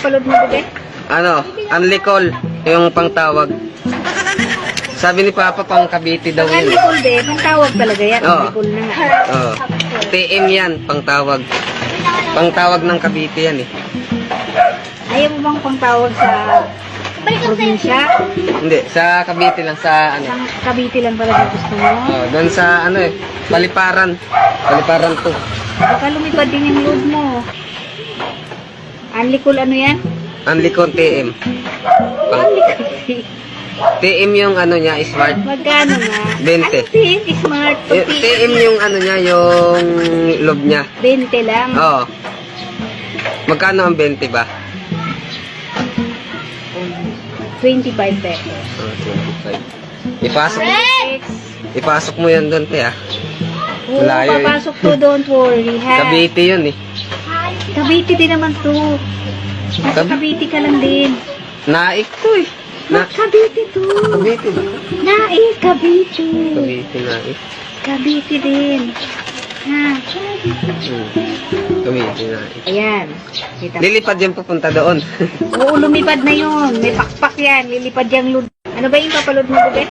ipapaload mo, bebe? Ano, unlicol, yung pangtawag. Sabi ni Papa, pang Cavite daw Pag yun. unlicol, be, pantawag talaga yan. Oo. Unlicol na nga. Oh. TM yan, pangtawag. Pangtawag ng Cavite yan eh. Ayaw mo bang pangtawag sa probinsya? Hindi, sa Cavite lang, sa ano. Sa Cavite lang talaga gusto mo? Oh, doon sa ano eh, Paliparan. Paliparan to. Baka lumipad din yung load mo. Unlicol ano yan? Unlicol TM. Unlicol. TM yung ano niya, smart. Magkano nga? 20. Ano din? Smart to TM yung ano niya, yung loob niya. 20 lang. Oo. Magkano ang 20 ba? 25 pesos. Oh, 25. Ipasok mo yan doon, te, ah. Oo, Malayo yun. papasok to, don't worry, ha? Cavite yun, eh. Cavite din naman to. Nasa Cavite ka lang din. Naik to, eh. Cavite to. Cavite ba? Cavite. Cavite, Naik. Cavite din. Ha? Cavite, Naik. Ayan. Kita mo. Lilipad yan papunta doon. Oo, lumipad na yun. May pakpak yan. Lilipad yung load. Ano ba yung papaload mo, bebe?